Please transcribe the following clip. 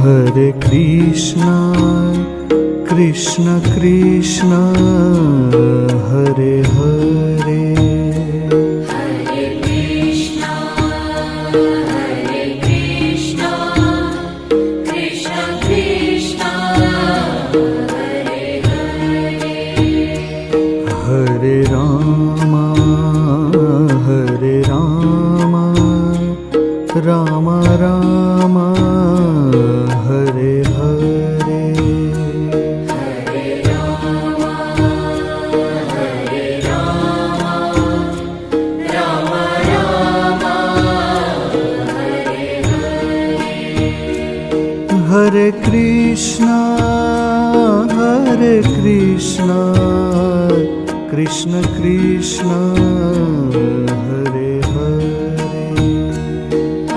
Hare Krishna, Krishna Krishna, Hare Hare, Hare Krishna, Krishna Krishna, Hare Hare, Hare Rama, Rama Rama, Hare Hare, Hare Rama, Rama Rama, Hare Hare, Hare Krishna, Krishna Krishna,